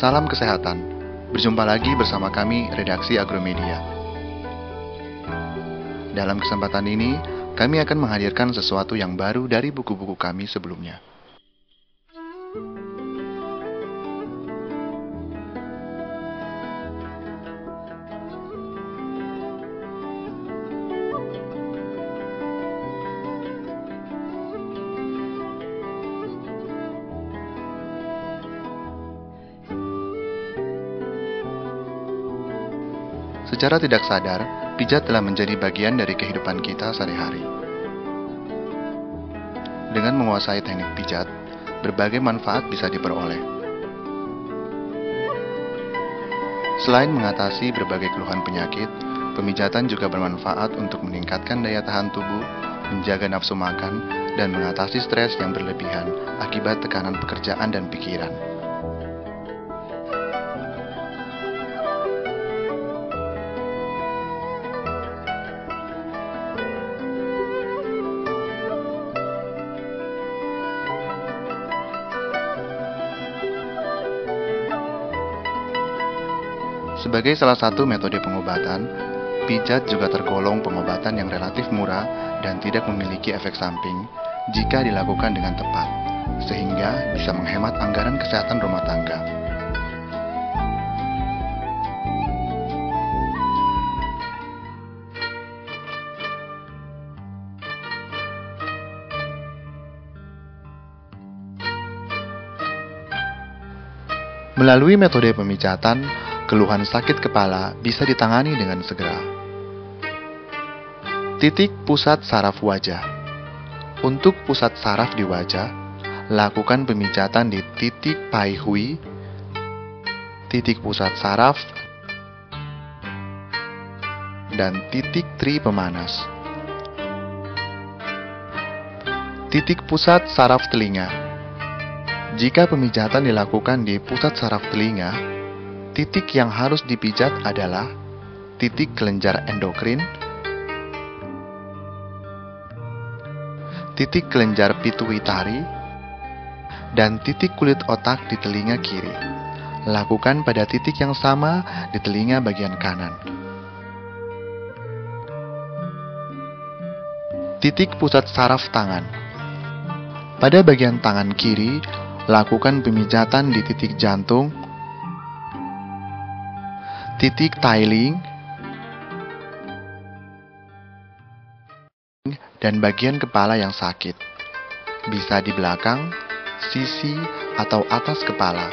Salam kesehatan. Berjumpa lagi bersama kami Redaksi Agromedia. Dalam kesempatan ini, kami akan menghadirkan sesuatu yang baru dari buku-buku kami sebelumnya. Secara tidak sadar, pijat telah menjadi bagian dari kehidupan kita sehari-hari. Dengan menguasai teknik pijat, berbagai manfaat bisa diperoleh. Selain mengatasi berbagai keluhan penyakit, pemijatan juga bermanfaat untuk meningkatkan daya tahan tubuh, menjaga nafsu makan, dan mengatasi stres yang berlebihan akibat tekanan pekerjaan dan pikiran. Sebagai salah satu metode pengobatan, pijat juga tergolong pengobatan yang relatif murah dan tidak memiliki efek samping jika dilakukan dengan tepat, sehingga bisa menghemat anggaran kesehatan rumah tangga. Melalui metode pemijatan, keluhan sakit kepala bisa ditangani dengan segera. Titik pusat saraf wajah. Untuk pusat saraf di wajah, lakukan pemijatan di titik pai hui, titik pusat saraf, dan titik tri pemanas. Titik pusat saraf telinga. Jika pemijatan dilakukan di pusat saraf telinga, titik yang harus dipijat adalah titik kelenjar endokrin, titik kelenjar pituitari, dan titik kulit otak di telinga kiri. Lakukan pada titik yang sama di telinga bagian kanan. Titik pusat saraf tangan. Pada bagian tangan kiri, lakukan pemijatan di titik jantung, titik tiling, dan bagian kepala yang sakit. Bisa di belakang, sisi, atau atas kepala.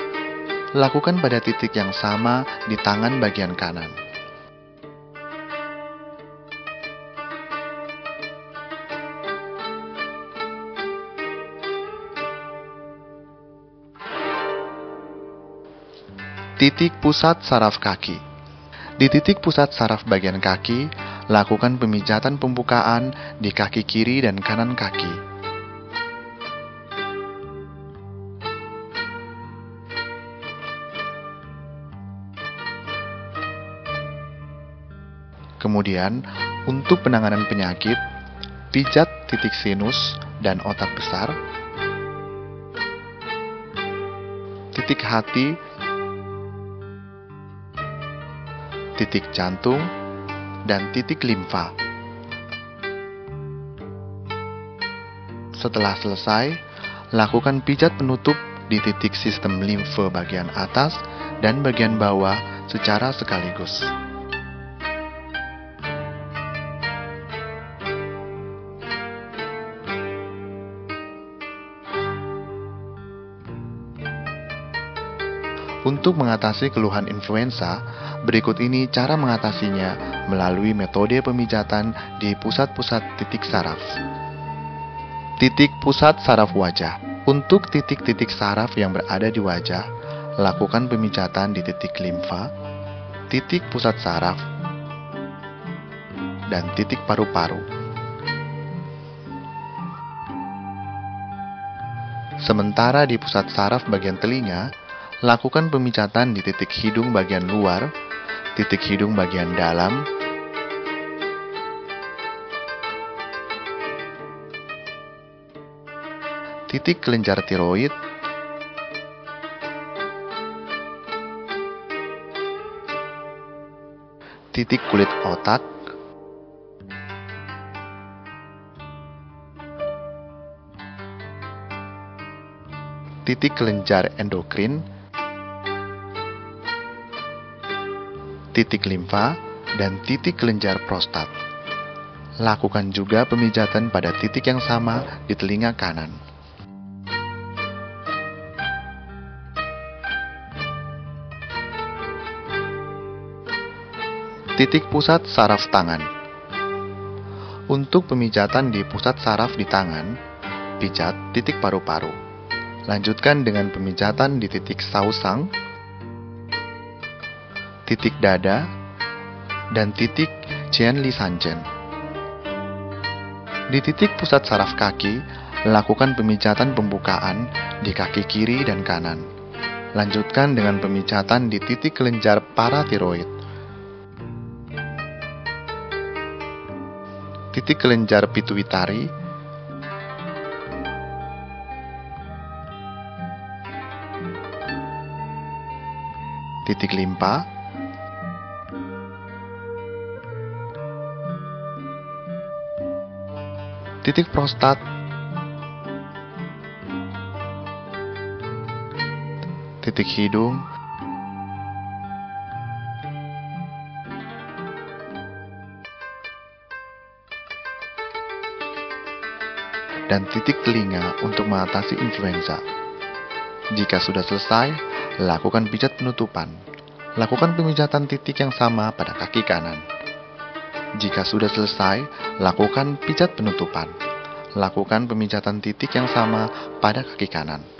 Lakukan pada titik yang sama di tangan bagian kanan. Titik pusat saraf kaki. Di titik pusat saraf bagian kaki, lakukan pemijatan pembukaan di kaki kiri dan kanan kaki. Kemudian, untuk penanganan penyakit, pijat titik sinus dan otak besar, titik hati, titik jantung, dan titik limfa. Setelah selesai, lakukan pijat penutup di titik sistem limfe bagian atas dan bagian bawah secara sekaligus. Untuk mengatasi keluhan influenza, berikut ini cara mengatasinya melalui metode pemijatan di pusat-pusat titik saraf. Titik pusat saraf wajah. Untuk titik-titik saraf yang berada di wajah, lakukan pemijatan di titik limfa, titik pusat saraf, dan titik paru-paru. Sementara di pusat saraf bagian telinga, lakukan pemijatan di titik hidung bagian luar, titik hidung bagian dalam, titik kelenjar tiroid, titik kulit otak, titik kelenjar endokrin, titik limfa, dan titik kelenjar prostat. Lakukan juga pemijatan pada titik yang sama di telinga kanan. Titik pusat saraf tangan. Untuk pemijatan di pusat saraf di tangan, pijat titik paru-paru. Lanjutkan dengan pemijatan di titik sausang, titik dada, dan titik Jianlisanzhen. Di titik pusat saraf kaki, lakukan pemijatan pembukaan di kaki kiri dan kanan. Lanjutkan dengan pemijatan di titik kelenjar paratiroid, titik kelenjar pituitari, titik limpa, titik prostat, titik hidung, dan titik telinga untuk mengatasi influenza. Jika sudah selesai, lakukan pijat penutupan. Lakukan pemijatan titik yang sama pada kaki kanan. Jika sudah selesai, lakukan pijat penutupan. Lakukan pemijatan titik yang sama pada kaki kanan.